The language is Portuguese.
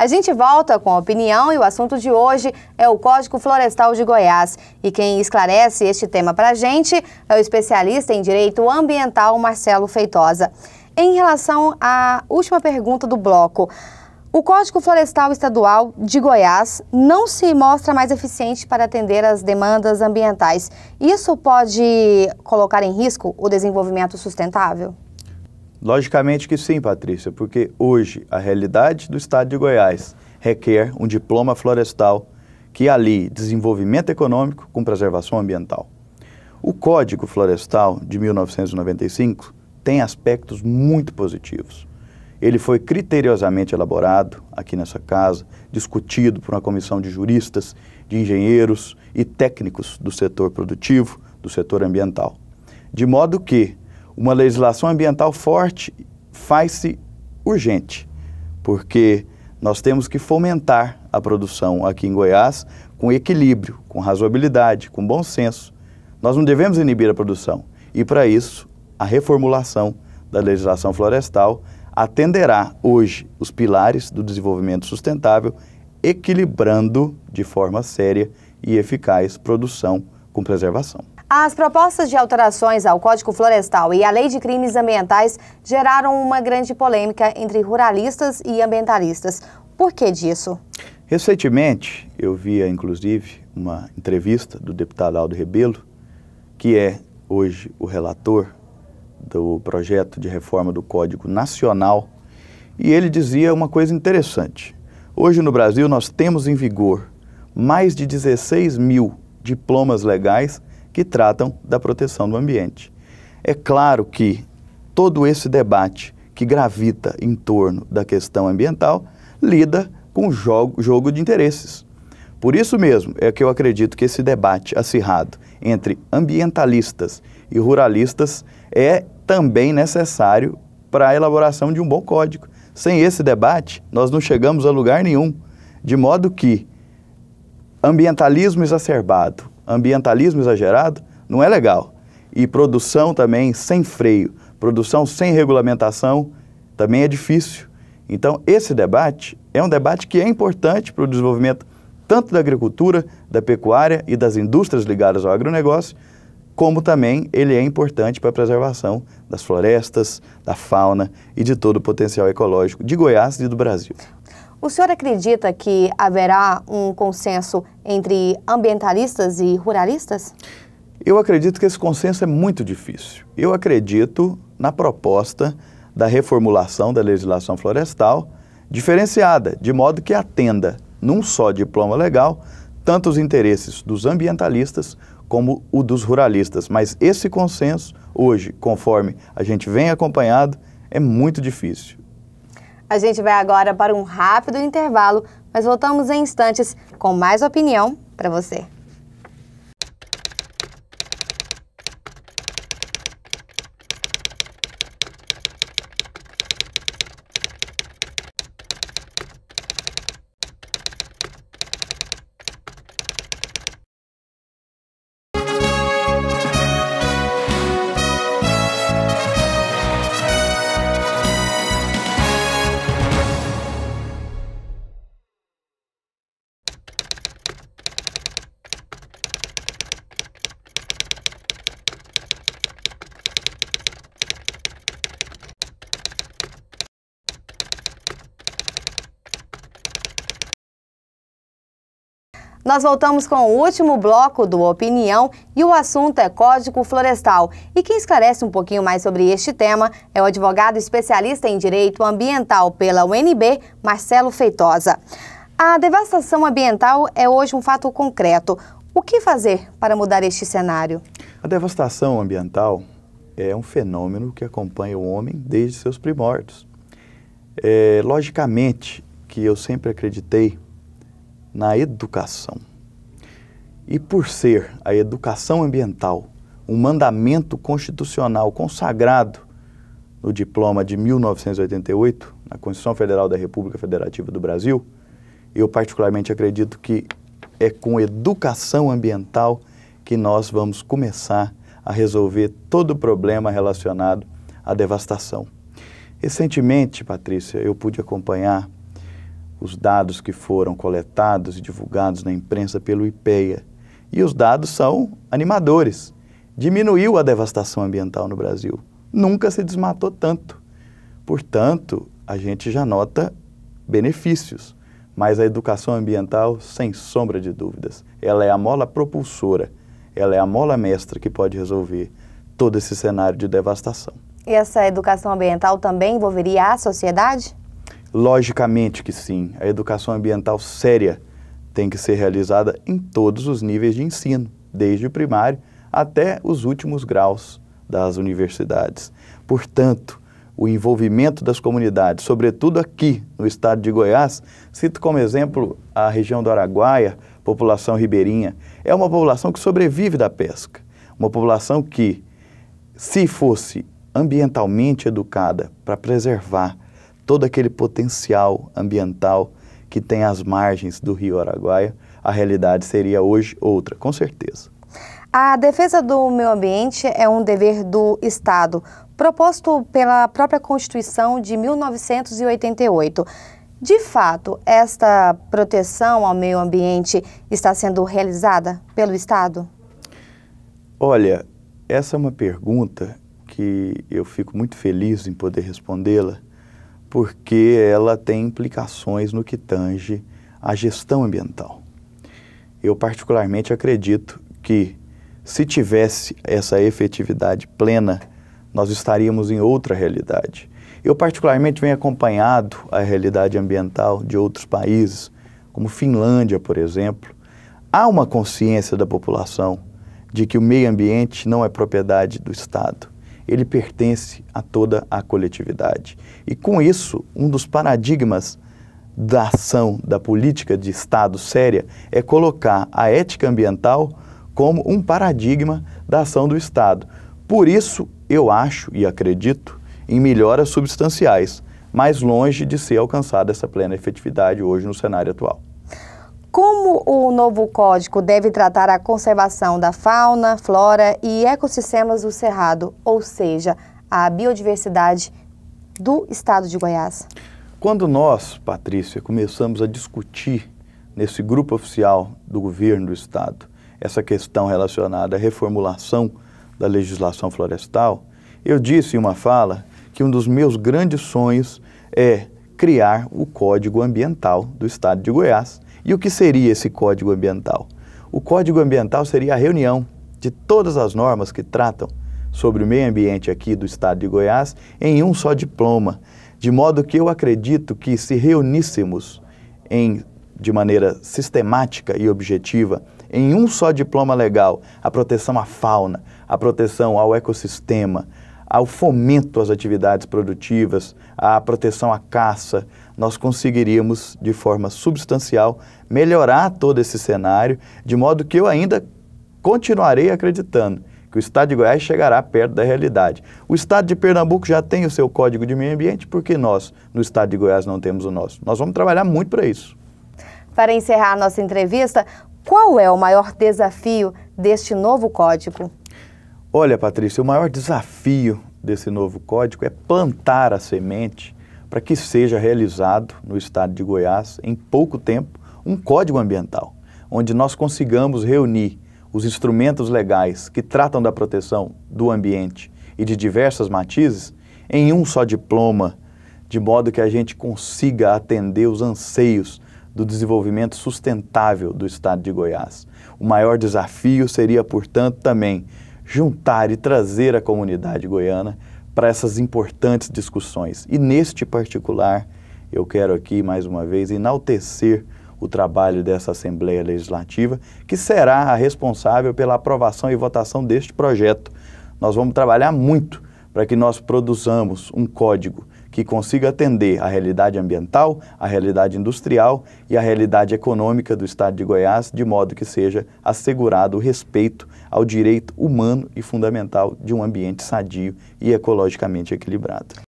A gente volta com a opinião e o assunto de hoje é o Código Florestal de Goiás. E quem esclarece este tema para a gente é o especialista em Direito Ambiental, Marcelo Feitosa. Em relação à última pergunta do bloco, o Código Florestal Estadual de Goiás não se mostra mais eficiente para atender às demandas ambientais. Isso pode colocar em risco o desenvolvimento sustentável? Logicamente que sim, Patrícia, porque hoje a realidade do estado de Goiás requer um diploma florestal que alie desenvolvimento econômico com preservação ambiental. O Código Florestal de 1995 tem aspectos muito positivos. Ele foi criteriosamente elaborado aqui nessa casa, discutido por uma comissão de juristas, de engenheiros e técnicos do setor produtivo, do setor ambiental. De modo que uma legislação ambiental forte faz-se urgente, porque nós temos que fomentar a produção aqui em Goiás com equilíbrio, com razoabilidade, com bom senso. Nós não devemos inibir a produção e, para isso, a reformulação da legislação florestal atenderá hoje os pilares do desenvolvimento sustentável, equilibrando de forma séria e eficaz produção com preservação. As propostas de alterações ao Código Florestal e à Lei de Crimes Ambientais geraram uma grande polêmica entre ruralistas e ambientalistas. Por que disso? Recentemente, eu vi, inclusive, uma entrevista do deputado Aldo Rebelo, que é hoje o relator do projeto de reforma do Código Nacional, e ele dizia uma coisa interessante. Hoje no Brasil nós temos em vigor mais de 16 mil diplomas legais que tratam da proteção do ambiente. É claro que todo esse debate que gravita em torno da questão ambiental lida com o jogo de interesses. Por isso mesmo é que eu acredito que esse debate acirrado entre ambientalistas e ruralistas é também necessário para a elaboração de um bom código. Sem esse debate, nós não chegamos a lugar nenhum, de modo que ambientalismo exacerbado, ambientalismo exagerado não é legal. E produção também sem freio, produção sem regulamentação também é difícil. Então, esse debate é um debate que é importante para o desenvolvimento tanto da agricultura, da pecuária e das indústrias ligadas ao agronegócio, como também ele é importante para a preservação das florestas, da fauna e de todo o potencial ecológico de Goiás e do Brasil. O senhor acredita que haverá um consenso entre ambientalistas e ruralistas? Eu acredito que esse consenso é muito difícil. Eu acredito na proposta da reformulação da legislação florestal diferenciada, de modo que atenda num só diploma legal tanto os interesses dos ambientalistas como o dos ruralistas. Mas esse consenso, hoje, conforme a gente vem acompanhado, é muito difícil. A gente vai agora para um rápido intervalo, mas voltamos em instantes com mais opinião para você. Nós voltamos com o último bloco do Opinião e o assunto é Código Florestal. E quem esclarece um pouquinho mais sobre este tema é o advogado especialista em Direito Ambiental pela UNB, Marcelo Feitosa. A devastação ambiental é hoje um fato concreto. O que fazer para mudar este cenário? A devastação ambiental é um fenômeno que acompanha o homem desde seus primórdios. Logicamente que eu sempre acreditei na educação. E por ser a educação ambiental um mandamento constitucional consagrado no diploma de 1988, na Constituição Federal da República Federativa do Brasil, eu particularmente acredito que é com educação ambiental que nós vamos começar a resolver todo o problema relacionado à devastação. Recentemente, Patrícia, eu pude acompanhar os dados que foram coletados e divulgados na imprensa pelo IPEA. E os dados são animadores. Diminuiu a devastação ambiental no Brasil. Nunca se desmatou tanto. Portanto, a gente já nota benefícios. Mas a educação ambiental, sem sombra de dúvidas, ela é a mola propulsora, ela é a mola mestra que pode resolver todo esse cenário de devastação. E essa educação ambiental também envolveria a sociedade? Logicamente que sim. A educação ambiental séria tem que ser realizada em todos os níveis de ensino, desde o primário até os últimos graus das universidades. Portanto, o envolvimento das comunidades, sobretudo aqui no estado de Goiás, cito como exemplo a região do Araguaia, população ribeirinha, é uma população que sobrevive da pesca, uma população que, se fosse ambientalmente educada para preservar todo aquele potencial ambiental que tem às margens do rio Araguaia, a realidade seria hoje outra, com certeza. A defesa do meio ambiente é um dever do Estado, proposto pela própria Constituição de 1988. De fato, esta proteção ao meio ambiente está sendo realizada pelo Estado? Olha, essa é uma pergunta que eu fico muito feliz em poder respondê-la, porque ela tem implicações no que tange à gestão ambiental. Eu particularmente acredito que, se tivesse essa efetividade plena, nós estaríamos em outra realidade. Eu particularmente venho acompanhado a realidade ambiental de outros países, como Finlândia, por exemplo. Há uma consciência da população de que o meio ambiente não é propriedade do Estado. Ele pertence a toda a coletividade. E com isso, um dos paradigmas da ação da política de Estado séria é colocar a ética ambiental como um paradigma da ação do Estado. Por isso, eu acho e acredito em melhoras substanciais, mas longe de ser alcançada essa plena efetividade hoje no cenário atual. Como o novo código deve tratar a conservação da fauna, flora e ecossistemas do Cerrado, ou seja, a biodiversidade do estado de Goiás? Quando nós, Patrícia, começamos a discutir nesse grupo oficial do governo do estado essa questão relacionada à reformulação da legislação florestal, eu disse em uma fala que um dos meus grandes sonhos é criar o Código Ambiental do estado de Goiás. E o que seria esse Código Ambiental? O Código Ambiental seria a reunião de todas as normas que tratam sobre o meio ambiente aqui do estado de Goiás em um só diploma, de modo que eu acredito que se reuníssemos de maneira sistemática e objetiva em um só diploma legal a proteção à fauna, a proteção ao ecossistema, ao fomento às atividades produtivas, à proteção à caça, nós conseguiríamos, de forma substancial, melhorar todo esse cenário, de modo que eu ainda continuarei acreditando que o estado de Goiás chegará perto da realidade. O estado de Pernambuco já tem o seu Código de Meio Ambiente, porque nós, no estado de Goiás, não temos o nosso. Nós vamos trabalhar muito para isso. Para encerrar a nossa entrevista, qual é o maior desafio deste novo código? Olha, Patrícia, o maior desafio desse novo código é plantar a semente para que seja realizado no estado de Goiás, em pouco tempo, um código ambiental, onde nós consigamos reunir os instrumentos legais que tratam da proteção do ambiente e de diversas matizes em um só diploma, de modo que a gente consiga atender os anseios do desenvolvimento sustentável do estado de Goiás. O maior desafio seria, portanto, também juntar e trazer a comunidade goiana para essas importantes discussões. E neste particular, eu quero aqui, mais uma vez, enaltecer o trabalho dessa Assembleia Legislativa, que será a responsável pela aprovação e votação deste projeto. Nós vamos trabalhar muito para que nós produzamos um código que consiga atender à realidade ambiental, à realidade industrial e à realidade econômica do estado de Goiás, de modo que seja assegurado o respeito ao direito humano e fundamental de um ambiente sadio e ecologicamente equilibrado.